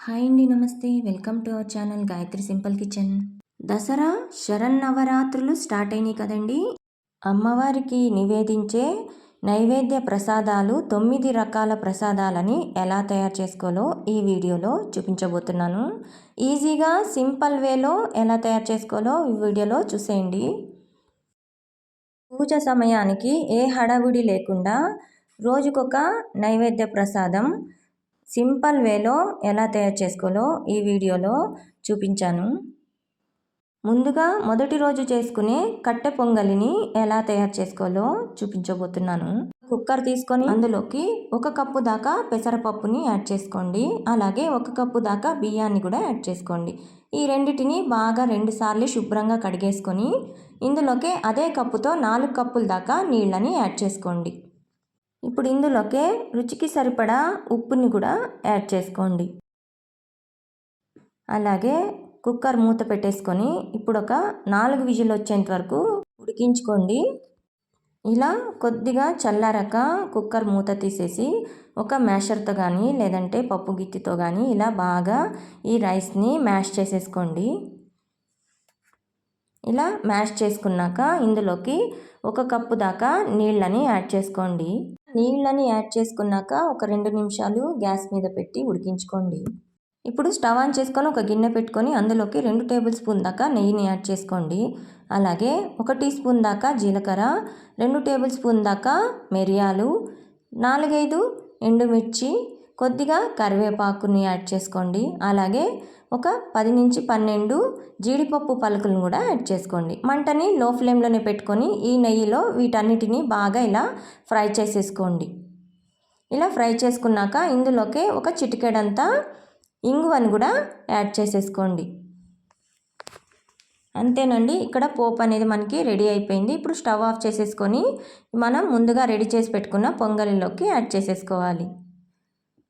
Hi అండి, నమస్తే. Welcome to our channel Gayatri simple kitchen. Dasara శరన్నవరాత్రులు స్టార్ట్ అయినాయి కదండి. అమ్మవారికి నివేదించే నైవేద్య ప్రసాదాలు 9 రకాల ప్రసాదాలని ఎలా తయారు చేసుకోవాలో ఈ వీడియోలో చూపించబోతున్నాను. ఈజీగా సింపుల్ వేలో ఎలా తయారు చేసుకోవాలో ఈ వీడియోలో చూసేయండి. పూజ సమయానికి ఏ హడావుడి లేకుండా రోజుకొక నైవేద్య ప్రసాదం సింపుల్ వేలో ఎలా తయారు చేసుకోవాలో ఈ వీడియోలో చూపించాను. ముందుగా మొదటి రోజు చేసుకునే కట్టె పొంగలిని ఎలా తయారు చేసుకోవాలో చూపించబోతున్నాను. కుక్కర్ తీసుకొని అందులోకి 1 కప్పు దాకా పెసరపప్పుని యాడ్ చేసుకోండి. అలాగే 1 కప్పు దాకా బియ్యాన్ని కూడా యాడ్ చేసుకోండి. ఈ రెండిటిని బాగా 2 సార్లు శుభ్రంగా కడిగేసుకొని ఇందులోకి అదే కప్పుతో 4 కప్పుల దాకా నీళ్ళని యాడ్ చేసుకోండి. ఇప్పుడు ఇందులోకే రుచికి సరిపడా ఉప్పుని కూడా యాడ్ చేసుకోండి. అలాగే కుక్కర్ మూత పెట్టేసుకొని ఇప్పుడు ఒక 4 విజిల్ వచ్చేంత వరకు ఉడికించుకోండి. ఇలా కొద్దిగా చల్లారాక కుక్కర్ మూత తీసేసి ఒక మ్యాషర్తో కానీ లేదంటే పప్పు గిత్తితో కానీ ఇలా బాగా ఈ రైస్ని మ్యాష్ చేసేసుకోండి. ఇలా మ్యాష్ చేసుకున్నాక ఇందులోకి 1 కప్పు దాకా నీళ్ళని యాడ్ చేసుకోండి. నీళ్ళని యాడ్ చేసుకున్నాక ఒక 2 నిమిషాలు గ్యాస్ మీద పెట్టి ఉడికించుకోండి. ఇప్పుడు స్టవ్ ఆన్ చేసుకొని ఒక గిన్నె పెట్టుకొని అందులోకి 2 టేబుల్ స్పూన్ దాకా నెయ్యిని యాడ్ చేసుకోండి. అలాగే 1 టీ స్పూన్ దాకా జీలకర్ర, 2 టేబుల్ స్పూన్ దాకా మిరియాలు, 4-5 ఎండుమిర్చి, కొద్దిగా కరివేపాకుని యాడ్ చేసుకోండి. అలాగే ఒక 10-12 జీడిపప్పు పలుకులను కూడా యాడ్ చేసుకోండి. మంటని లో ఫ్లేమ్లోనే పెట్టుకొని ఈ నెయ్యిలో వీటన్నిటిని బాగా ఇలా ఫ్రై చేసేసుకోండి. ఇలా ఫ్రై చేసుకున్నాక ఇందులోకి ఒక చిటికెడంతా ఇంగువని కూడా యాడ్ చేసేసుకోండి. అంతేనండి, ఇక్కడ పోపు అనేది మనకి రెడీ అయిపోయింది. ఇప్పుడు స్టవ్ ఆఫ్ చేసేసుకొని మనం ముందుగా రెడీ చేసి పెట్టుకున్న పొంగలిలోకి యాడ్ చేసేసుకోవాలి.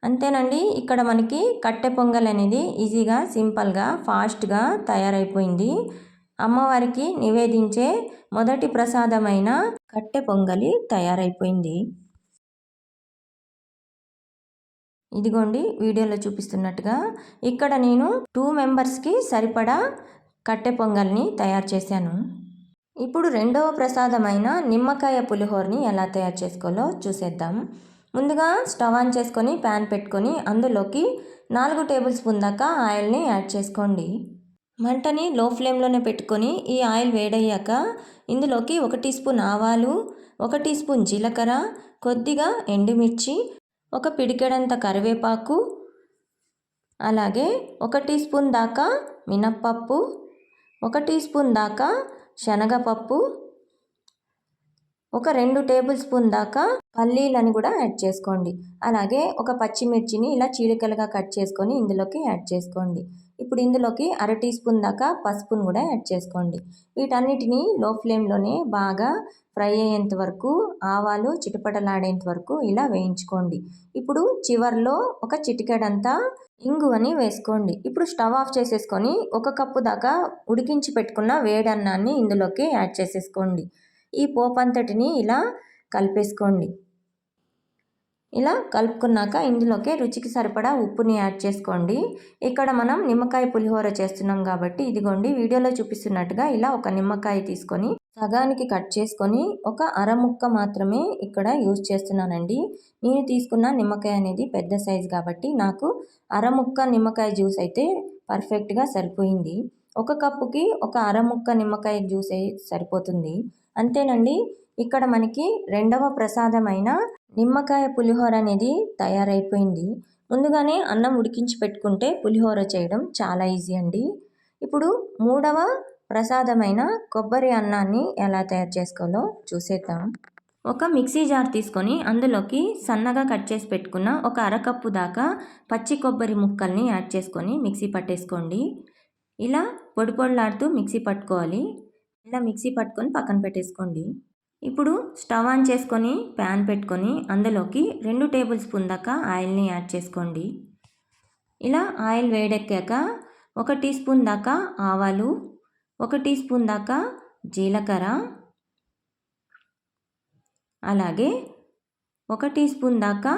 అంతేనండి, ఇక్కడ మనకి కట్టె పొంగల్ అనేది ఈజీగా సింపుల్గా ఫాస్ట్గా తయారైపోయింది. అమ్మవారికి నివేదించే మొదటి ప్రసాదమైన కట్టె పొంగలి తయారైపోయింది. ఇదిగోండి వీడియోలో చూపిస్తున్నట్టుగా ఇక్కడ నేను 2 మెంబర్స్కి సరిపడా కట్టె పొంగల్ని తయారు చేశాను. ఇప్పుడు రెండవ ప్రసాదమైన నిమ్మకాయ పులిహోరని ఎలా తయారు చేసుకోవాలో చూసేద్దాం. ముందుగా స్టవ్ ఆన్ చేసుకొని ప్యాన్ పెట్టుకొని అందులోకి 4 టేబుల్ స్పూన్ దాకా ఆయిల్ని యాడ్ చేసుకోండి. మంటని లో ఫ్లేమ్లోనే పెట్టుకొని ఈ ఆయిల్ వేడయ్యాక ఇందులోకి 1 టీ స్పూన్ ఆవాలు, 1 టీ స్పూన్ జీలకర్ర, కొద్దిగా ఎండుమిర్చి, ఒక పిడికెడంత కరివేపాకు, అలాగే 1 టీ స్పూన్ దాకా మినప్పప్పు, 1 టీ స్పూన్ దాకా శనగపప్పు, ఒక 2 టేబుల్ స్పూన్ దాకా పల్లీలని కూడా యాడ్ చేసుకోండి. అలాగే ఒక పచ్చిమిర్చిని ఇలా చీలికలుగా కట్ చేసుకొని ఇందులోకి యాడ్ చేసుకోండి. ఇప్పుడు ఇందులోకి 1/2 టీ స్పూన్ దాకా పసుపును కూడా యాడ్ చేసుకోండి. వీటన్నిటిని లో ఫ్లేమ్లోనే బాగా ఫ్రై అయ్యేంత వరకు, ఆవాలు చిటపటలాడేంత వరకు ఇలా వేయించుకోండి. ఇప్పుడు చివర్లో ఒక చిటికెడంతా ఇంగువని వేసుకోండి. ఇప్పుడు స్టవ్ ఆఫ్ చేసేసుకొని 1 కప్పు దాకా ఉడికించి పెట్టుకున్న వేడన్నాన్ని ఇందులోకి యాడ్ చేసేసుకోండి. ఈ పోపంతటిని ఇలా కలిపేసుకోండి. ఇలా కలుపుకున్నాక ఇందులోకి రుచికి సరిపడా ఉప్పుని యాడ్ చేసుకోండి. ఇక్కడ మనం నిమ్మకాయ పులిహోర చేస్తున్నాం కాబట్టి ఇదిగోండి వీడియోలో చూపిస్తున్నట్టుగా ఇలా ఒక నిమ్మకాయ తీసుకొని సగానికి కట్ చేసుకొని ఒక అరముక్క మాత్రమే ఇక్కడ యూజ్ చేస్తున్నానండి. నేను తీసుకున్న నిమ్మకాయ అనేది పెద్ద సైజు కాబట్టి నాకు అరముక్క నిమ్మకాయ జ్యూస్ అయితే పర్ఫెక్ట్గా సరిపోయింది. 1 కప్పుకి ఒక అరముక్క నిమ్మకాయ జ్యూస్ సరిపోతుంది. అంతేనండి, ఇక్కడ మనకి రెండవ ప్రసాదమైన నిమ్మకాయ పులిహోర అనేది తయారైపోయింది. ముందుగానే అన్నం ఉడికించి పెట్టుకుంటే పులిహోర చేయడం చాలా ఈజీ అండి. ఇప్పుడు మూడవ ప్రసాదమైన కొబ్బరి అన్నాన్ని ఎలా తయారు చేసుకోవాలో చూసేద్దాం. ఒక మిక్సీ జార్ తీసుకొని అందులోకి సన్నగా కట్ చేసి పెట్టుకున్న ఒక అరకప్పు దాకా పచ్చి కొబ్బరి ముక్కల్ని యాడ్ చేసుకొని మిక్సీ పట్టేసుకోండి. ఇలా పొడి పొడిలాడుతూ మిక్సీ పట్టుకోవాలి. ఇలా మిక్సీ పట్టుకొని పక్కన పెట్టేసుకోండి. ఇప్పుడు స్టవ్ ఆన్ చేసుకొని ప్యాన్ పెట్టుకొని అందులోకి 2 టేబుల్ స్పూన్ దాకా ఆయిల్ని యాడ్ చేసుకోండి. ఇలా ఆయిల్ వేడెక్కాక 1 టీ స్పూన్ దాకా ఆవాలు, 1 టీ స్పూన్ దాకా జీలకర్ర, అలాగే 1 టీ స్పూన్ దాకా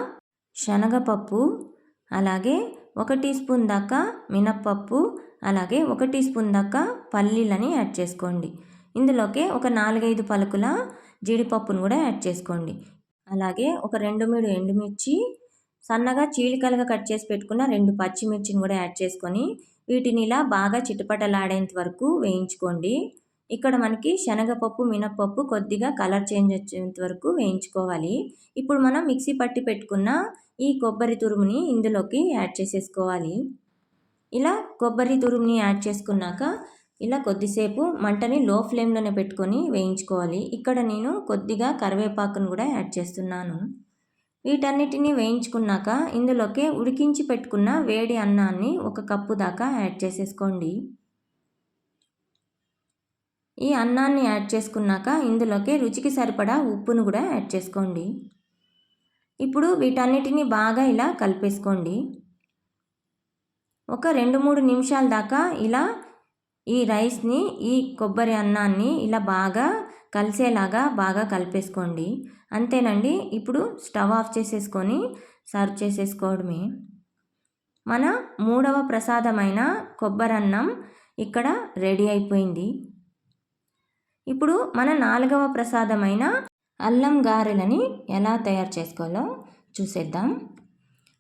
శనగపప్పు, అలాగే 1 టీ స్పూన్ దాకా మినప్పప్పు, అలాగే 1 టీ స్పూన్ దాకా పల్లీలని యాడ్ చేసుకోండి. ఇందులోకి ఒక 4-5 పలుకుల జీడిపప్పును కూడా యాడ్ చేసుకోండి. అలాగే ఒక 2-3 ఎండుమిర్చి, సన్నగా చీలికలుగా కట్ చేసి పెట్టుకున్న 2 పచ్చిమిర్చిని కూడా యాడ్ చేసుకొని వీటిని ఇలా బాగా చిటపటలాడేంత వరకు వేయించుకోండి. ఇక్కడ మనకి శనగపప్పు, మినప్పప్పు కొద్దిగా కలర్ చేంజ్ వచ్చేంత వరకు వేయించుకోవాలి. ఇప్పుడు మనం మిక్సీ పట్టి పెట్టుకున్న ఈ కొబ్బరి తురుముని ఇందులోకి యాడ్ చేసేసుకోవాలి. ఇలా కొబ్బరి తురుముని యాడ్ చేసుకున్నాక ఇలా కొద్దిసేపు మంటని లో ఫ్లేమ్లోనే పెట్టుకొని వేయించుకోవాలి. ఇక్కడ నేను కొద్దిగా కరివేపాకును కూడా యాడ్ చేస్తున్నాను. వీటన్నిటిని వేయించుకున్నాక ఇందులోకి ఉడికించి పెట్టుకున్న వేడి అన్నాన్ని 1 కప్పు దాకా యాడ్ చేసేసుకోండి. ఈ అన్నాన్ని యాడ్ చేసుకున్నాక ఇందులోకి రుచికి సరిపడా ఉప్పును కూడా యాడ్ చేసుకోండి. ఇప్పుడు వీటన్నిటిని బాగా ఇలా కలిపేసుకోండి. ఒక 2-3 నిమిషాల దాకా ఇలా ఈ రైస్ని, ఈ కొబ్బరి అన్నాన్ని ఇలా బాగా కలిసేలాగా బాగా కలిపేసుకోండి. అంతేనండి. ఇప్పుడు స్టవ్ ఆఫ్ చేసేసుకొని సర్వ్ చేసేసుకోవడమే. మన 3వ ప్రసాదమైన కొబ్బరన్నం ఇక్కడ రెడీ అయిపోయింది. ఇప్పుడు మన 4వ ప్రసాదమైన అల్లం గారెలని ఎలా తయారు చేసుకోవాలో చూసేద్దాం.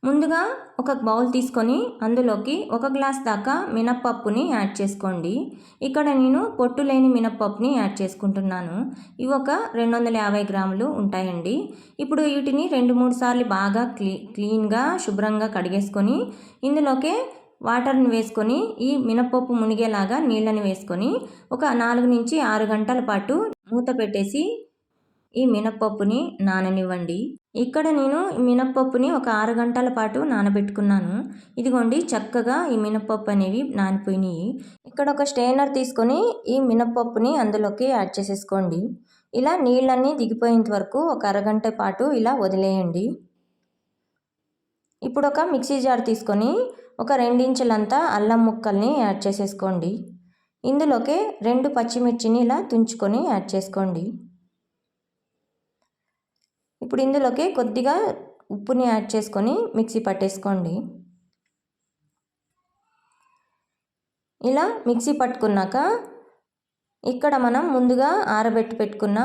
ముందుగా ఒక బౌల్ తీసుకొని అందులోకి 1 గ్లాస్ దాకా మినప్పప్పుని యాడ్ చేసుకోండి. ఇక్కడ నేను పొట్టు లేని మినప్పప్పుని యాడ్ చేసుకుంటున్నాను. ఇవి ఒక 250 గ్రాములు ఉంటాయండి. ఇప్పుడు వీటిని 2-3 సార్లు బాగా క్లీన్గా శుభ్రంగా కడిగేసుకొని ఇందులోకి వాటర్ని వేసుకొని ఈ మినప్పప్పు మునిగేలాగా నీళ్ళని వేసుకొని ఒక 4-6 గంటల పాటు మూత పెట్టేసి ఈ మినప్పప్పుని నాననివ్వండి. ఇక్కడ నేను మినప్పప్పుని ఒక 6 గంటల పాటు నానబెట్టుకున్నాను. ఇదిగోండి చక్కగా ఈ మినప్పప్పు అనేవి నానిపోయినాయి. ఇక్కడ ఒక స్ట్రైనర్ తీసుకొని ఈ మినప్పప్పుని అందులోకి యాడ్ చేసేసుకోండి. ఇలా నీళ్ళన్నీ దిగిపోయేంత వరకు ఒక అరగంట పాటు ఇలా వదిలేయండి. ఇప్పుడు ఒక మిక్సీ జార్ తీసుకొని ఒక 2 ఇంచులంతా అల్లం ముక్కల్ని యాడ్ చేసేసుకోండి. ఇందులోకి 2 పచ్చిమిర్చిని ఇలా తుంచుకొని యాడ్ చేసుకోండి. ఇప్పుడు ఇందులోకి కొద్దిగా ఉప్పుని యాడ్ చేసుకొని మిక్సీ పట్టేసుకోండి. ఇలా మిక్సీ పట్టుకున్నాక ఇక్కడ మనం ముందుగా ఆరబెట్టి పెట్టుకున్న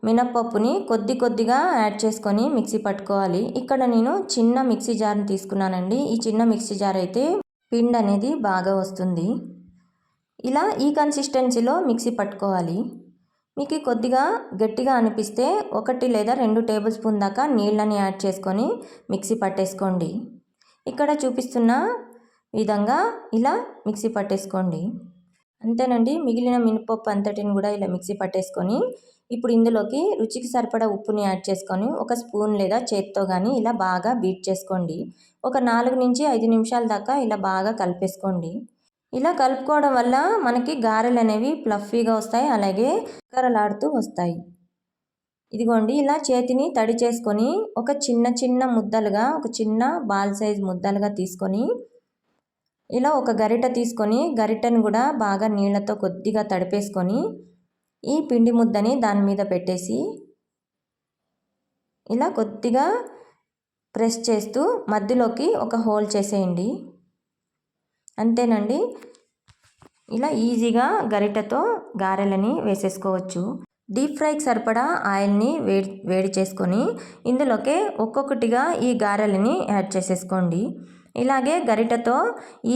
మినప్పప్పుని కొద్దిగా యాడ్ చేసుకొని మిక్సీ పట్టుకోవాలి. ఇక్కడ నేను చిన్న మిక్సీ జార్ని తీసుకున్నానండి. ఈ చిన్న మిక్సీ జార్ అయితే పిండి అనేది బాగా వస్తుంది. ఇలా ఈ కన్సిస్టెన్సీలో మిక్సీ పట్టుకోవాలి. మీకు కొద్దిగా గట్టిగా అనిపిస్తే 1 లేదా 2 టేబుల్ స్పూన్ దాకా నీళ్ళని యాడ్ చేసుకొని మిక్సీ పట్టేసుకోండి. ఇక్కడ చూపిస్తున్న విధంగా ఇలా మిక్సీ పట్టేసుకోండి. అంతేనండి. మిగిలిన మినపప్పు అంతటిని కూడా ఇలా మిక్సీ పట్టేసుకొని ఇప్పుడు ఇందులోకి రుచికి సరిపడా ఉప్పుని యాడ్ చేసుకొని 1 స్పూన్ లేదా చేత్తో కానీ ఇలా బాగా బీట్ చేసుకోండి. ఒక 4-5 నిమిషాల దాకా ఇలా బాగా కలిపేసుకోండి. ఇలా కలుపుకోవడం వల్ల మనకి గారెలు అనేవి ఫ్లఫీగా వస్తాయి, అలాగే కరలాడుతూ వస్తాయి. ఇదిగోండి ఇలా చేతిని తడి చేసుకొని ఒక చిన్న ముద్దలుగా, ఒక చిన్న బాల్ సైజ్ ముద్దలుగా తీసుకొని ఇలా ఒక గరిట తీసుకొని గరిటను కూడా బాగా నీళ్ళతో కొద్దిగా తడిపేసుకొని ఈ పిండి ముద్దని దాని మీద పెట్టేసి ఇలా కొద్దిగా ప్రెస్ చేస్తూ మధ్యలోకి ఒక హోల్ చేసేయండి. అంతేనండి. ఇలా ఈజీగా గరిటెతో గారెలని వేసేసుకోవచ్చు. డీప్ ఫ్రైకి సరిపడా ఆయిల్ని వేడి చేసుకొని ఇందులోకి ఒక్కొక్కటిగా ఈ గారెలని యాడ్ చేసేసుకోండి. ఇలాగే గరిటెతో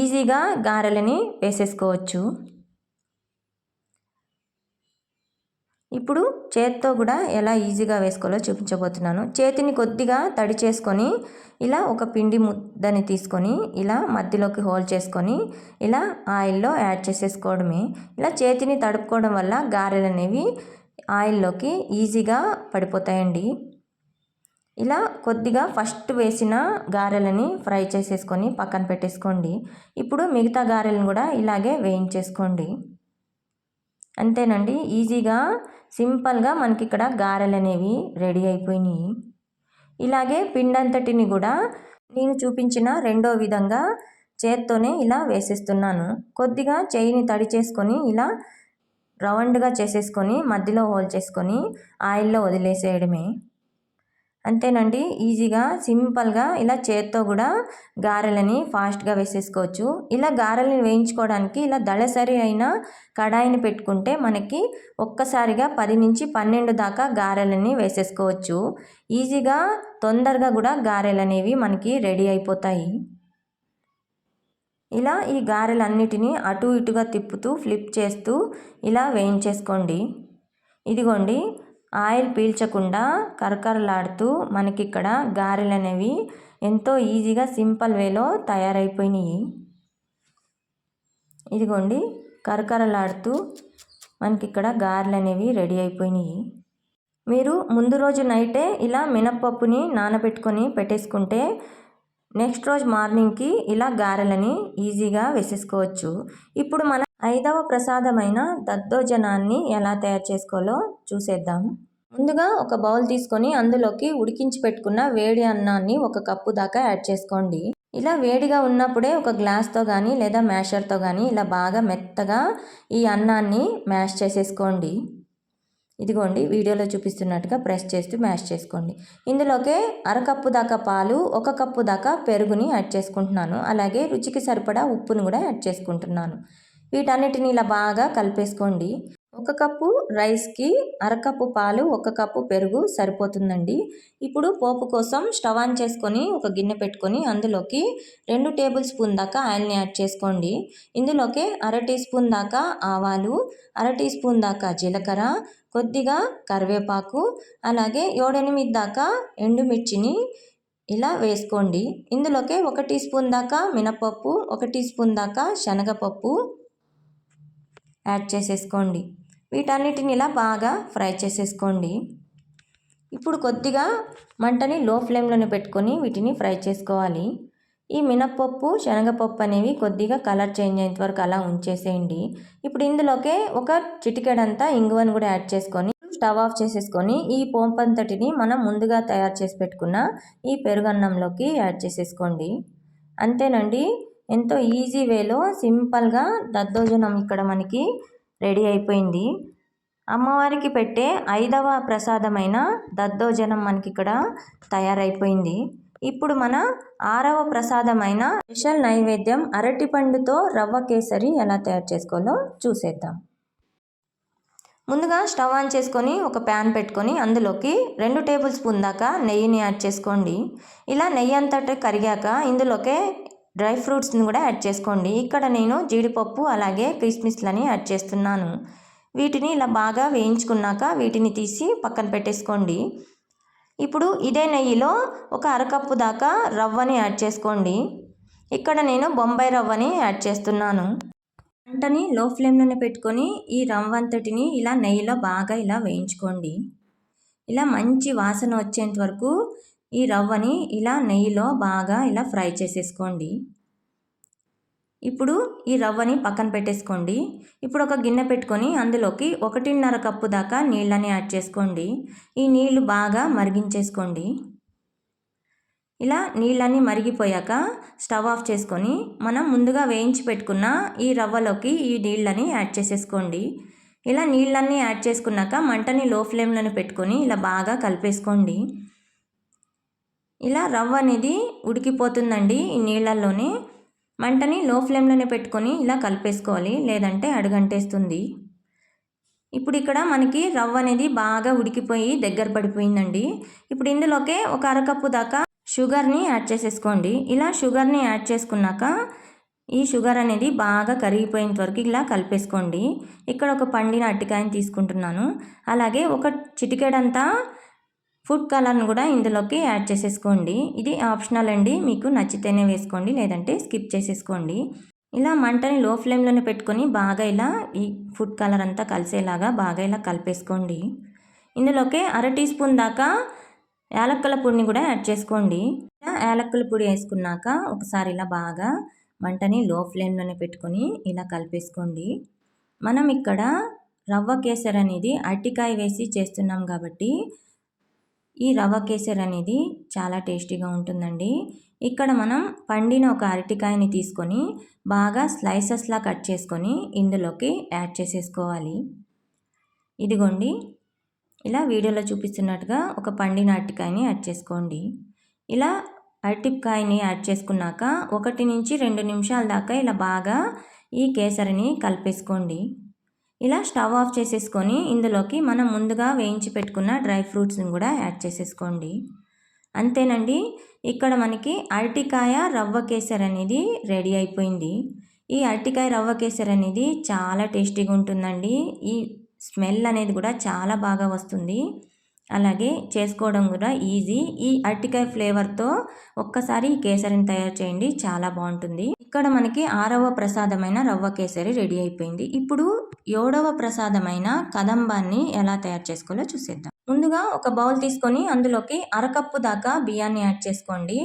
ఈజీగా గారెలని వేసేసుకోవచ్చు. ఇప్పుడు చేత్తో కూడా ఎలా ఈజీగా వేసుకోవాలో చూపించబోతున్నాను. చేతిని కొద్దిగా తడి చేసుకొని ఇలా ఒక పిండి ముద్దని తీసుకొని ఇలా మధ్యలోకి హోల్ చేసుకొని ఇలా ఆయిల్లో యాడ్ చేసేసుకోవడమే. ఇలా చేతిని తడుపుకోవడం వల్ల గారెలు అనేవి ఆయిల్లోకి ఈజీగా పడిపోతాయండి. ఇలా కొద్దిగా ఫస్ట్ వేసిన గారెలని ఫ్రై చేసేసుకొని పక్కన పెట్టేసుకోండి. ఇప్పుడు మిగతా గారెలను కూడా ఇలాగే వేయించేసుకోండి. అంతేనండి. ఈజీగా సింపుల్గా మనకి ఇక్కడ గారెలు అనేవి రెడీ అయిపోయినాయి. ఇలాగే పిండంతటిని కూడా నేను చూపించిన రెండో విధంగా చేత్తోనే ఇలా వేసేస్తున్నాను. కొద్దిగా చేయిని తడి చేసుకొని ఇలా రౌండ్గా చేసేసుకొని మధ్యలో హోల్ చేసుకొని ఆయిల్లో వదిలేసేయడమే. అంతేనండి, ఈజీగా సింపుల్గా ఇలా చేత్తో కూడా గారెలని ఫాస్ట్గా వేసేసుకోవచ్చు. ఇలా గారెలని వేయించుకోవడానికి ఇలా దళసరి అయిన కడాయిని పెట్టుకుంటే మనకి ఒక్కసారిగా 10 నుంచి 12 దాకా గారెలని వేసేసుకోవచ్చు. ఈజీగా తొందరగా కూడా గారెలు అనేవి మనకి రెడీ అయిపోతాయి. ఇలా ఈ గారెలన్నిటినీ అటు ఇటుగా తిప్పుతూ ఫ్లిప్ చేస్తూ ఇలా వేయించేసుకోండి. ఇదిగోండి, ఆయిల్ పీల్చకుండా కరకరలాడుతూ మనకి ఇక్కడ గారెలు అనేవి ఎంతో ఈజీగా సింపుల్ వేలో తయారైపోయినాయి. ఇదిగోండి, కరకరలాడుతూ మనకి ఇక్కడ గారెలు అనేవి రెడీ అయిపోయినాయి. మీరు ముందు రోజు నైటే ఇలా మినప్పప్పుని నానబెట్టుకొని పెట్టేసుకుంటే నెక్స్ట్ రోజు మార్నింగ్కి ఇలా గారెలని ఈజీగా వేసేసుకోవచ్చు. ఇప్పుడు మన 5వ ప్రసాదమైన దద్దోజనాన్ని ఎలా తయారు చేసుకోవాలో చూసేద్దాం. ముందుగా ఒక బౌల్ తీసుకొని అందులోకి ఉడికించి పెట్టుకున్న వేడి అన్నాన్ని 1 కప్పు దాకా యాడ్ చేసుకోండి. ఇలా వేడిగా ఉన్నప్పుడే ఒక గ్లాస్తో కానీ లేదా మ్యాషర్తో కానీ ఇలా బాగా మెత్తగా ఈ అన్నాన్ని మ్యాష్ చేసేసుకోండి. ఇదిగోండి, వీడియోలో చూపిస్తున్నట్టుగా ప్రెస్ చేస్తూ మ్యాష్ చేసుకోండి. ఇందులోకే అరకప్పు దాకా పాలు, 1 కప్పు దాకా పెరుగుని యాడ్ చేసుకుంటున్నాను. అలాగే రుచికి సరిపడా ఉప్పును కూడా యాడ్ చేసుకుంటున్నాను. వీటన్నిటిని ఇలా బాగా కలిపేసుకోండి. 1 కప్పు రైస్కి అరకప్పు పాలు, 1 కప్పు పెరుగు సరిపోతుందండి. ఇప్పుడు పోపు కోసం స్టవ్ ఆన్ చేసుకొని ఒక గిన్నె పెట్టుకొని అందులోకి 2 టేబుల్ స్పూన్ దాకా ఆయిల్ని యాడ్ చేసుకోండి. ఇందులోకి 1/2 టీ స్పూన్ దాకా ఆవాలు, 1/2 టీ స్పూన్ దాకా జీలకర్ర, కొద్దిగా కరివేపాకు, అలాగే 7-8 దాకా ఎండుమిర్చిని ఇలా వేసుకోండి. ఇందులోకి 1 టీ స్పూన్ దాకా మినపప్పు, 1 టీ స్పూన్ దాకా శనగపప్పు యాడ్ చేసేసుకోండి. వీటన్నిటిని ఇలా బాగా ఫ్రై చేసేసుకోండి. ఇప్పుడు కొద్దిగా మంటని లో ఫ్లేమ్లోనే పెట్టుకొని వీటిని ఫ్రై చేసుకోవాలి. ఈ మినప్పప్పు, శనగపప్పు అనేవి కొద్దిగా కలర్ చేంజ్ అయ్యేంత వరకు అలా ఉంచేసేయండి. ఇప్పుడు ఇందులోకే ఒక చిటికెడంతా ఇంగువను కూడా యాడ్ చేసుకొని స్టవ్ ఆఫ్ చేసేసుకొని ఈ పోంపంతటిని మనం ముందుగా తయారు చేసి పెట్టుకున్న ఈ పెరుగన్నంలోకి యాడ్ చేసేసుకోండి. అంతేనండి, ఎంతో ఈజీ వేలో సింపుల్గా దద్దోజనం ఇక్కడ మనకి రెడీ అయిపోయింది. అమ్మవారికి పెట్టే 5వ ప్రసాదమైన దద్దోజనం మనకి ఇక్కడ తయారైపోయింది. ఇప్పుడు మన 6వ ప్రసాదమైన స్పెషల్ నైవేద్యం అరటిపండుతో రవ్వ కేసరి ఎలా తయారు చేసుకోవాలో చూసేద్దాం. ముందుగా స్టవ్ ఆన్ చేసుకొని ఒక ప్యాన్ పెట్టుకొని అందులోకి 2 టేబుల్ స్పూన్ దాకా నెయ్యిని యాడ్ చేసుకోండి. ఇలా నెయ్యి అంతటా కరిగాక ఇందులోకే డ్రై ఫ్రూట్స్ని కూడా యాడ్ చేసుకోండి. ఇక్కడ నేను జీడిపప్పు అలాగే కిస్మిస్లని యాడ్ చేస్తున్నాను. వీటిని ఇలా బాగా వేయించుకున్నాక వీటిని తీసి పక్కన పెట్టేసుకోండి. ఇప్పుడు ఇదే నెయ్యిలో ఒక అరకప్పు దాకా రవ్వని యాడ్ చేసుకోండి. ఇక్కడ నేను బొంబాయి రవ్వని యాడ్ చేస్తున్నాను. మంటని లో ఫ్లేమ్లోనే పెట్టుకొని ఈ రవ్వ అంతటిని ఇలా నెయ్యిలో బాగా ఇలా వేయించుకోండి. ఇలా మంచి వాసన వచ్చేంత వరకు ఈ రవ్వని ఇలా నెయ్యిలో బాగా ఇలా ఫ్రై చేసేసుకోండి. ఇప్పుడు ఈ రవ్వని పక్కన పెట్టేసుకోండి. ఇప్పుడు ఒక గిన్నె పెట్టుకొని అందులోకి 1.5 కప్పు దాకా నీళ్ళని యాడ్ చేసుకోండి. ఈ నీళ్లు బాగా మరిగించేసుకోండి. ఇలా నీళ్ళని మరిగిపోయాక స్టవ్ ఆఫ్ చేసుకొని మనం ముందుగా వేయించి పెట్టుకున్న ఈ రవ్వలోకి ఈ నీళ్ళని యాడ్ చేసేసుకోండి. ఇలా నీళ్ళన్నీ యాడ్ చేసుకున్నాక మంటని లో ఫ్లేమ్లోనే పెట్టుకొని ఇలా బాగా కలిపేసుకోండి. ఇలా రవ్వ అనేది ఉడికిపోతుందండి ఈ నీళ్ళల్లోనే. మంటని లో ఫ్లేమ్లోనే పెట్టుకొని ఇలా కలిపేసుకోవాలి, లేదంటే అడుగంటేస్తుంది. ఇప్పుడు ఇక్కడ మనకి రవ్వ అనేది బాగా ఉడికిపోయి దగ్గర పడిపోయిందండి. ఇప్పుడు ఇందులోకే ఒక అరకప్పు దాకా షుగర్ని యాడ్ చేసేసుకోండి. ఇలా షుగర్ని యాడ్ చేసుకున్నాక ఈ షుగర్ అనేది బాగా కరిగిపోయేంత వరకు ఇలా కలిపేసుకోండి. ఇక్కడ ఒక పండిన అరటికాయని తీసుకుంటున్నాను. అలాగే ఒక చిటికెడంతా ఫుడ్ కలర్ని కూడా ఇందులోకి యాడ్ చేసేసుకోండి. ఇది ఆప్షనల్ అండి, మీకు నచ్చితేనే వేసుకోండి, లేదంటే స్కిప్ చేసేసుకోండి. ఇలా మంటని లో ఫ్లేమ్లోనే పెట్టుకొని బాగా ఇలా ఈ ఫుడ్ కలర్ అంతా కలిసేలాగా బాగా ఇలా కలిపేసుకోండి. ఇందులోకి 1/2 టీ స్పూన్ దాకా యాలక్కల పొడిని కూడా యాడ్ చేసుకోండి. ఇలా యాలక్కల పొడి వేసుకున్నాక ఒకసారి ఇలా బాగా మంటని లో ఫ్లేమ్లోనే పెట్టుకొని ఇలా కలిపేసుకోండి. మనం ఇక్కడ రవ్వ కేసరి అనేది అరటికాయ వేసి చేస్తున్నాం కాబట్టి ఈ రవ్వ కేసరి అనేది చాలా టేస్టీగా ఉంటుందండి. ఇక్కడ మనం పండిన ఒక అరటికాయని తీసుకొని బాగా స్లైసెస్లా కట్ చేసుకొని ఇందులోకి యాడ్ చేసేసుకోవాలి. ఇదిగోండి, ఇలా వీడియోలో చూపిస్తున్నట్టుగా ఒక పండిన అరటికాయని యాడ్ చేసుకోండి. ఇలా అరటికాయని యాడ్ చేసుకున్నాక 1 నుంచి 2 నిమిషాల దాకా ఇలా బాగా ఈ కేసరిని కలిపేసుకోండి. ఇలా స్టవ్ ఆఫ్ చేసేసుకొని ఇందులోకి మనం ముందుగా వేయించి పెట్టుకున్న డ్రై ఫ్రూట్స్ని కూడా యాడ్ చేసేసుకోండి. అంతేనండి, ఇక్కడ మనకి అరటికాయ రవ్వ కేసరి అనేది రెడీ అయిపోయింది. ఈ అరటికాయ రవ్వ కేసరి అనేది చాలా టేస్టీగా ఉంటుందండి. ఈ స్మెల్ అనేది కూడా చాలా బాగా వస్తుంది. అలాగే చేసుకోవడం కూడా ఈజీ. ఈ అరటికాయ ఫ్లేవర్తో ఒక్కసారి ఈ కేసరిని తయారు చేయండి, చాలా బాగుంటుంది. ఇక్కడ మనకి 6వ ప్రసాదమైన రవ్వ కేసరి రెడీ అయిపోయింది. ఇప్పుడు 7వ ప్రసాదమైన కదంబాన్ని ఎలా తయారు చేసుకోవాలో చూసేద్దాం. ముందుగా ఒక బౌల్ తీసుకొని అందులోకి అరకప్పు దాకా బియ్యాన్ని యాడ్ చేసుకోండి.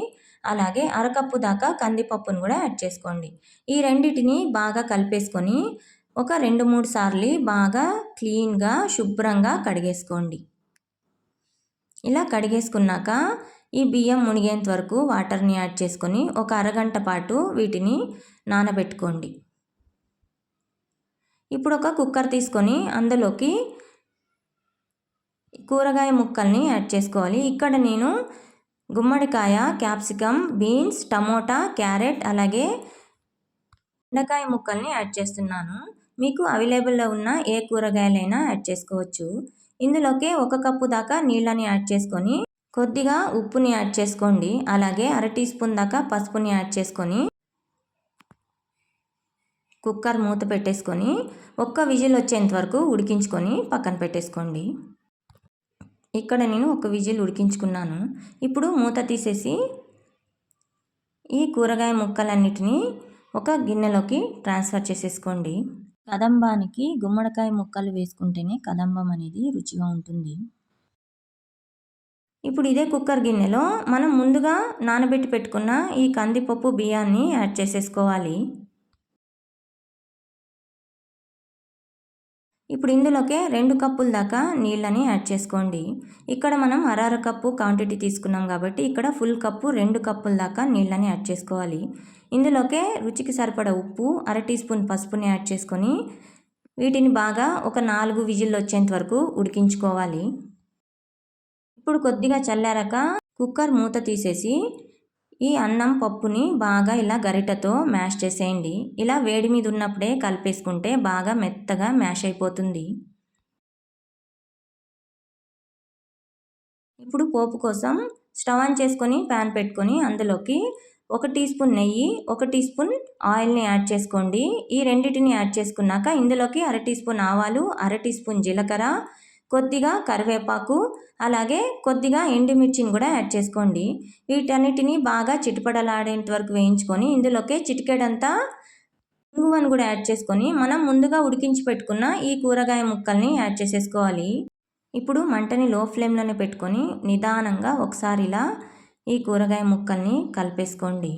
అలాగే అరకప్పు దాకా కందిపప్పును కూడా యాడ్ చేసుకోండి. ఈ రెండింటిని బాగా కలిపేసుకొని ఒక 2-3 సార్లు బాగా క్లీన్గా శుభ్రంగా కడిగేసుకోండి. ఇలా కడిగేసుకున్నాక ఈ బియ్యం మునిగేంత వరకు వాటర్ని యాడ్ చేసుకొని ఒక అరగంట పాటు వీటిని నానబెట్టుకోండి. ఇప్పుడు ఒక కుక్కర్ తీసుకొని అందులోకి కూరగాయ ముక్కల్ని యాడ్ చేసుకోవాలి. ఇక్కడ నేను గుమ్మడికాయ, క్యాప్సికమ్, బీన్స్, టమోటా, క్యారెట్ అలాగే బెండకాయ ముక్కల్ని యాడ్ చేస్తున్నాను. మీకు అవైలబుల్లో ఉన్న ఏ కూరగాయలైనా యాడ్ చేసుకోవచ్చు. ఇందులోకి 1 కప్పు దాకా నీళ్ళని యాడ్ చేసుకొని కొద్దిగా ఉప్పుని యాడ్ చేసుకోండి. అలాగే 1/2 టీ స్పూన్ దాకా పసుపుని యాడ్ చేసుకొని కుక్కర్ మూత పెట్టేసుకొని 1 విజిల్ వచ్చేంత వరకు ఉడికించుకొని పక్కన పెట్టేసుకోండి. ఇక్కడ నేను 1 విజిల్ ఉడికించుకున్నాను. ఇప్పుడు మూత తీసేసి ఈ కూరగాయ ముక్కలన్నిటినీ ఒక గిన్నెలోకి ట్రాన్స్ఫర్ చేసేసుకోండి. కదంబానికి గుమ్మడికాయ ముక్కలు వేసుకుంటేనే కదంబం అనేది రుచిగా ఉంటుంది. ఇప్పుడు ఇదే కుక్కర్ గిన్నెలో మనం ముందుగా నానబెట్టి పెట్టుకున్న ఈ కందిపప్పు బియ్యాన్ని యాడ్ చేసేసుకోవాలి. ఇప్పుడు ఇందులోకే 2 కప్పుల దాకా నీళ్ళని యాడ్ చేసుకోండి. ఇక్కడ మనం అర కప్పు క్వాంటిటీ తీసుకున్నాం కాబట్టి ఇక్కడ ఫుల్ కప్పు 2 కప్పుల దాకా నీళ్ళని యాడ్ చేసుకోవాలి. ఇందులోకే రుచికి సరిపడా ఉప్పు, 1/2 టీ స్పూన్ పసుపుని యాడ్ చేసుకొని వీటిని బాగా ఒక 4 విజిల్లు వచ్చేంత వరకు ఉడికించుకోవాలి. ఇప్పుడు కొద్దిగా చల్లారాక కుక్కర్ మూత తీసేసి ఈ అన్నం పప్పుని బాగా ఇలా గరిటతో మ్యాష్ చేసేయండి. ఇలా వేడి మీద ఉన్నప్పుడే కలిపేసుకుంటే బాగా మెత్తగా మ్యాష్ అయిపోతుంది. ఇప్పుడు పోపు కోసం స్టవ్ ఆన్ చేసుకొని ప్యాన్ పెట్టుకొని అందులోకి 1 టీ స్పూన్ నెయ్యి, 1 టీ స్పూన్ ఆయిల్ని యాడ్ చేసుకోండి. ఈ రెండింటిని యాడ్ చేసుకున్నాక ఇందులోకి 1/2 టీ స్పూన్ ఆవాలు, 1/2 టీ స్పూన్ జీలకర్ర, కొద్దిగా కరివేపాకు అలాగే కొద్దిగా ఎండుమిర్చిని కూడా యాడ్ చేసుకోండి. వీటన్నిటిని బాగా చిటపటలాడేంత వరకు వేయించుకొని ఇందులోకి చిటికెడంతా ఇంగువను కూడా యాడ్ చేసుకొని మనం ముందుగా ఉడికించి పెట్టుకున్న ఈ కూరగాయ ముక్కల్ని యాడ్ చేసేసుకోవాలి. ఇప్పుడు మంటని లో ఫ్లేమ్లోనే పెట్టుకొని నిదానంగా ఒకసారి ఇలా ఈ కూరగాయ ముక్కల్ని కలిపేసుకోండి.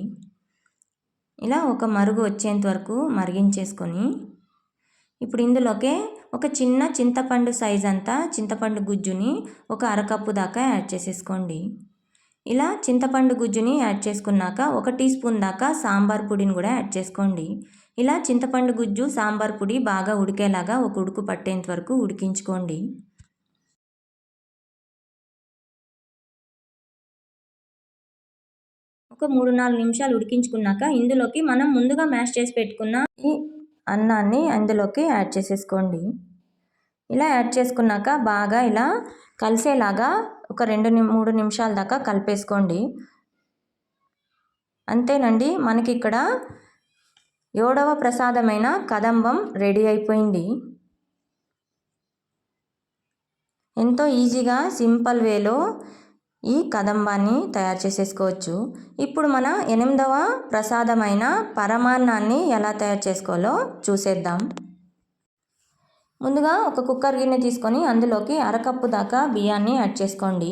ఇలా ఒక మరుగు వచ్చేంత వరకు మరిగించేసుకొని ఇప్పుడు ఇందులోకే ఒక చిన్న చింతపండు సైజ్ అంతా చింతపండు గుజ్జుని ఒక అరకప్పు దాకా యాడ్ చేసేసుకోండి. ఇలా చింతపండు గుజ్జుని యాడ్ చేసుకున్నాక 1 టీ స్పూన్ దాకా సాంబార్ పొడిని కూడా యాడ్ చేసుకోండి. ఇలా చింతపండు గుజ్జు, సాంబార్ పొడి బాగా ఉడికేలాగా ఒక ఉడుకు పట్టేంత వరకు ఉడికించుకోండి. ఒక 3-4 నిమిషాలు ఉడికించుకున్నాక ఇందులోకి మనం ముందుగా మ్యాష్ చేసి పెట్టుకున్న ఈ అన్నాన్ని అందులోకి యాడ్ చేసేసుకోండి. ఇలా యాడ్ చేసుకున్నాక బాగా ఇలా కలిసేలాగా ఒక 2-3 నిమిషాల దాకా కలిపేసుకోండి. అంతేనండి, మనకి ఇక్కడ 7వ ప్రసాదమైన కదంబం రెడీ అయిపోయింది. ఎంతో ఈజీగా సింపుల్ వేలో ఈ కదంబాన్ని తయారు చేసేసుకోవచ్చు. ఇప్పుడు మన 8వ ప్రసాదమైన పరమాన్నాన్ని ఎలా తయారు చేసుకోవాలో చూసేద్దాం. ముందుగా ఒక కుక్కర్ గిన్నె తీసుకొని అందులోకి అరకప్పు దాకా బియ్యాన్ని యాడ్ చేసుకోండి.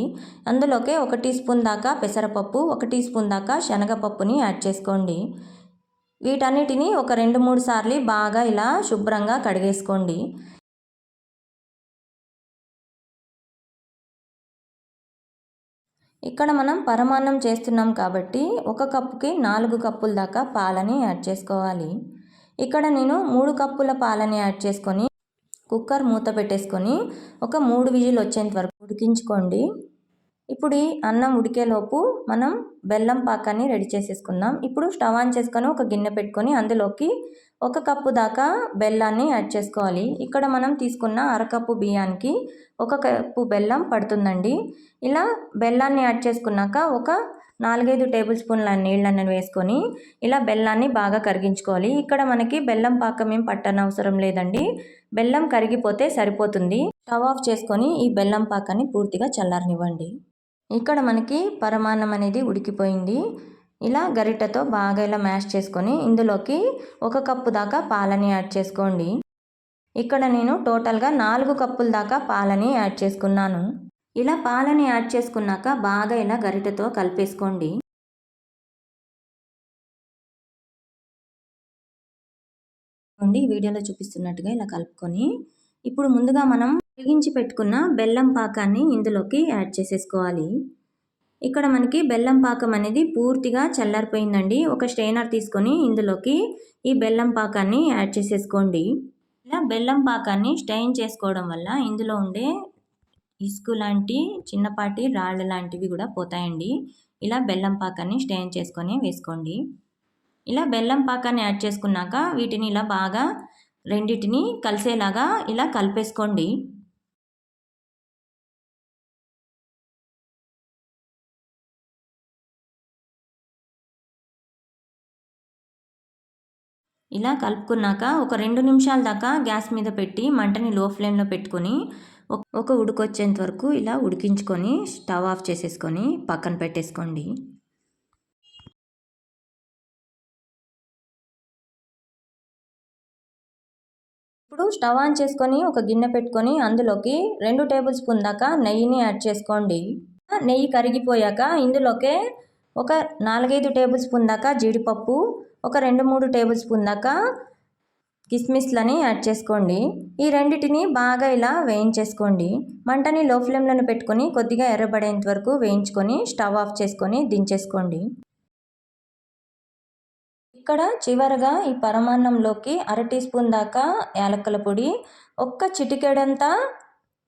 అందులోకి 1 టీ స్పూన్ దాకా పెసరపప్పు, 1 టీ స్పూన్ దాకా శనగపప్పుని యాడ్ చేసుకోండి. వీటన్నిటిని ఒక 2-3 సార్లు బాగా ఇలా శుభ్రంగా కడిగేసుకోండి. ఇక్కడ మనం పరమాన్నం చేస్తున్నాం కాబట్టి 1 కప్పుకి 4 కప్పుల దాకా పాలని యాడ్ చేసుకోవాలి. ఇక్కడ నేను 3 కప్పుల పాలని యాడ్ చేసుకొని కుక్కర్ మూత పెట్టేసుకొని ఒక 3 విజిల్ వచ్చేంత వరకు ఉడికించుకోండి. ఇప్పుడు ఈ అన్నం ఉడికేలోపు మనం బెల్లం పాకాన్ని రెడీ చేసేసుకుందాం. ఇప్పుడు స్టవ్ ఆన్ చేసుకొని ఒక గిన్నె పెట్టుకొని అందులోకి 1 కప్పు దాకా బెల్లాన్ని యాడ్ చేసుకోవాలి. ఇక్కడ మనం తీసుకున్న అరకప్పు బియ్యానికి 1 కప్పు బెల్లం పడుతుందండి. ఇలా బెల్లాన్ని యాడ్ చేసుకున్నాక ఒక 4-5 టేబుల్ స్పూన్ల నీళ్ళని వేసుకొని ఇలా బెల్లాన్ని బాగా కరిగించుకోవాలి. ఇక్కడ మనకి బెల్లం పాకం ఏం పట్టనవసరం లేదండి. బెల్లం కరిగిపోతే సరిపోతుంది. స్టవ్ ఆఫ్ చేసుకొని ఈ బెల్లం పాకాన్ని పూర్తిగా చల్లారనివ్వండి. ఇక్కడ మనకి పరమాన్నం అనేది ఉడికిపోయింది. ఇలా గరిటెతో బాగా ఇలా మ్యాష్ చేసుకొని ఇందులోకి 1 కప్పు దాకా పాలని యాడ్ చేసుకోండి. ఇక్కడ నేను టోటల్గా 4 కప్పుల దాకా పాలని యాడ్ చేసుకున్నాను. ఇలా పాలని యాడ్ చేసుకున్నాక బాగా ఇలా గరిటెతో కలిపేసుకోండి. వీడియోలో చూపిస్తున్నట్టుగా ఇలా కలుపుకొని ఇప్పుడు ముందుగా మనం కరిగించి పెట్టుకున్న బెల్లం పాకాన్ని ఇందులోకి యాడ్ చేసేసుకోవాలి. ఇక్కడ మనకి బెల్లం పాకం అనేది పూర్తిగా చల్లారిపోయిందండి. ఒక స్ట్రైనర్ తీసుకొని ఇందులోకి ఈ బెల్లం పాకాన్ని యాడ్ చేసేసుకోండి. ఇలా బెల్లం పాకాన్ని స్ట్రెయిన్ చేసుకోవడం వల్ల ఇందులో ఉండే ఇసుక లాంటి చిన్నపాటి రాళ్ళు లాంటివి కూడా పోతాయండి. ఇలా బెల్లం పాకాన్ని స్ట్రెయిన్ చేసుకొని వేసుకోండి. ఇలా బెల్లం పాకాన్ని యాడ్ చేసుకున్నాక వీటిని ఇలా బాగా రెండిటిని కలిసేలాగా ఇలా కలిపేసుకోండి. ఇలా కలుపుకున్నాక ఒక 2 నిమిషాల దాకా గ్యాస్ మీద పెట్టి మంటని లో ఫ్లేమ్లో పెట్టుకొని ఒక ఉడికొచ్చేంత వరకు ఇలా ఉడికించుకొని స్టవ్ ఆఫ్ చేసేసుకొని పక్కన పెట్టేసుకోండి. ఇప్పుడు స్టవ్ ఆన్ చేసుకొని ఒక గిన్నె పెట్టుకొని అందులోకి 2 టేబుల్ స్పూన్ దాకా నెయ్యిని యాడ్ చేసుకోండి. నెయ్యి కరిగిపోయాక ఇందులోకే ఒక 4-5 టేబుల్ స్పూన్ దాకా జీడిపప్పు, ఒక 2-3 టేబుల్ స్పూన్ దాకా కిస్మిస్లని యాడ్ చేసుకోండి. ఈ రెండిటిని బాగా ఇలా వేయించేసుకోండి. మంటని లో ఫ్లేమ్లోనే పెట్టుకొని కొద్దిగా ఎర్రబడేంత వరకు వేయించుకొని స్టవ్ ఆఫ్ చేసుకొని దించేసుకోండి. ఇక్కడ చివరగా ఈ పరమాన్నంలోకి 1/2 టీ స్పూన్ దాకా యాలక్కల పొడి, ఒక్క చిటికెడంతా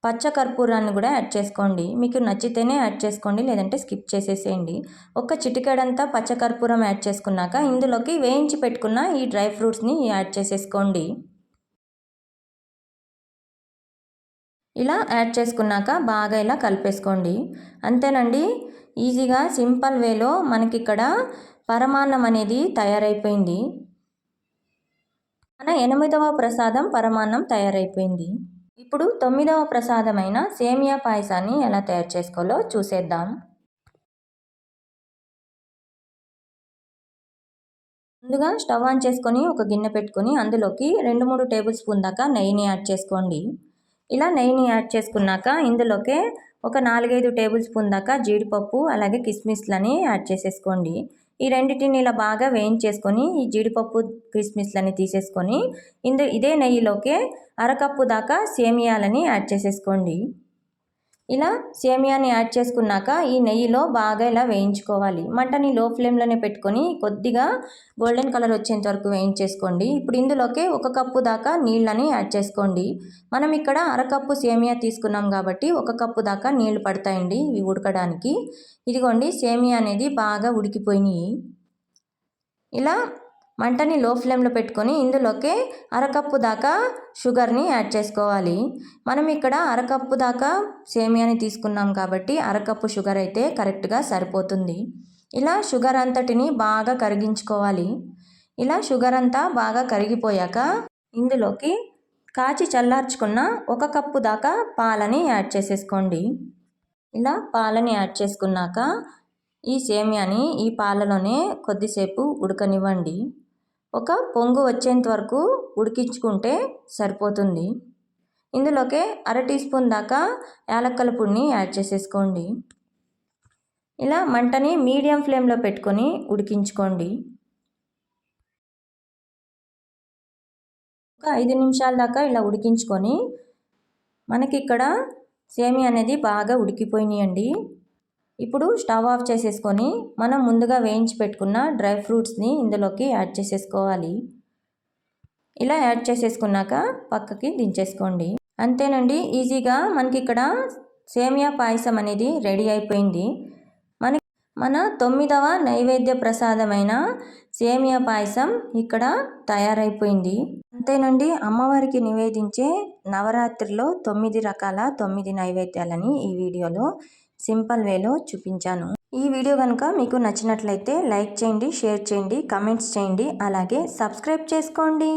పచ్చకర్పూరాన్ని కూడా యాడ్ చేసుకోండి. మీకు నచ్చితేనే యాడ్ చేసుకోండి, లేదంటే స్కిప్ చేసేసేయండి. ఒక్క చిటికెడంతా పచ్చకర్పూరం యాడ్ చేసుకున్నాక ఇందులోకి వేయించి పెట్టుకున్న ఈ డ్రై ఫ్రూట్స్ని యాడ్ చేసేసుకోండి. ఇలా యాడ్ చేసుకున్నాక బాగా ఇలా కలిపేసుకోండి. అంతేనండి, ఈజీగా సింపుల్ వేలో మనకి ఇక్కడ పరమాన్నం అనేది తయారైపోయింది. మన 8వ ప్రసాదం పరమాన్నం తయారైపోయింది. ఇప్పుడు 9వ ప్రసాదమైన సేమియా పాయసాన్ని ఎలా తయారు చేసుకోవాలో చూసేద్దాం. ముందుగా స్టవ్ ఆన్ చేసుకొని ఒక గిన్నె పెట్టుకొని అందులోకి 2-3 టేబుల్ స్పూన్ దాకా నెయ్యిని యాడ్ చేసుకోండి. ఇలా నెయ్యిని యాడ్ చేసుకున్నాక ఇందులోకే ఒక 4-5 టేబుల్ స్పూన్ దాకా జీడిపప్పు అలాగే కిస్మిస్లని యాడ్ చేసేసుకోండి. ఈ రెండింటిని ఇలా బాగా వేయించేసుకొని ఈ జీడిపప్పు కిస్మిస్లని తీసేసుకొని ఇదే నెయ్యిలోకే 1/2 కప్పు దాకా సేమియాలని యాడ్ చేసేసుకోండి. ఇలా సేమియాని యాడ్ చేసుకున్నాక ఈ నెయ్యిలో బాగా ఇలా వేయించుకోవాలి. మంటని లో ఫ్లేమ్లోనే పెట్టుకొని కొద్దిగా గోల్డెన్ కలర్ వచ్చేంత వరకు వేయించేసుకోండి. ఇప్పుడు ఇందులోకి 1 కప్పు దాకా నీళ్ళని యాడ్ చేసుకోండి. మనం ఇక్కడ 1/2 కప్పు సేమియా తీసుకున్నాం కాబట్టి 1 కప్పు దాకా నీళ్లు పడతాయండి ఇవి ఉడకడానికి. ఇదిగోండి, సేమియా అనేది బాగా ఉడికిపోయినాయి. ఇలా మంటని లో ఫ్లేమ్లో పెట్టుకొని ఇందులోకి 1/2 కప్పు దాకా షుగర్ని యాడ్ చేసుకోవాలి. మనం ఇక్కడ 1/2 కప్పు దాకా సేమియాని తీసుకున్నాం కాబట్టి 1/2 కప్పు షుగర్ అయితే కరెక్ట్గా సరిపోతుంది. ఇలా షుగర్ అంతటిని బాగా కరిగించుకోవాలి. ఇలా షుగర్ అంతా బాగా కరిగిపోయాక ఇందులోకి కాచి చల్లార్చుకున్న 1 కప్పు దాకా పాలని యాడ్ చేసేసుకోండి. ఇలా పాలని యాడ్ చేసుకున్నాక ఈ సేమియాని ఈ పాలలోనే కొద్దిసేపు ఉడకనివ్వండి. ఒక పొంగు వచ్చేంత వరకు ఉడికించుకుంటే సరిపోతుంది. ఇందులోకి 1/2 టీ స్పూన్ దాకా యాలక్కల పొడిని యాడ్ చేసేసుకోండి. ఇలా మంటని మీడియం ఫ్లేమ్లో పెట్టుకొని ఉడికించుకోండి. ఒక 5 నిమిషాల దాకా ఇలా ఉడికించుకొని మనకి ఇక్కడ సేమియా అనేది బాగా ఉడికిపోయినాయండి. ఇప్పుడు స్టవ్ ఆఫ్ చేసేసుకొని మనం ముందుగా వేయించి పెట్టుకున్న డ్రై ఫ్రూట్స్ని ఇందులోకి యాడ్ చేసేసుకోవాలి. ఇలా యాడ్ చేసేసుకున్నాక పక్కకి దించేసుకోండి. అంతేనండి, ఈజీగా మనకి ఇక్కడ సేమియా పాయసం అనేది రెడీ అయిపోయింది. మన 9వ నైవేద్య ప్రసాదమైన సేమియా పాయసం ఇక్కడ తయారైపోయింది. అంతేనండి, అమ్మవారికి నివేదించే నవరాత్రిలో 9 రకాల 9 నైవేద్యాలని ఈ వీడియోలో సింపుల్ వేలో చూపించాను. ఈ వీడియో కనుక మీకు నచ్చినట్లయితే లైక్ చేయండి, షేర్ చేయండి, కామెంట్స్ చేయండి, అలాగే సబ్స్క్రైబ్ చేసుకోండి.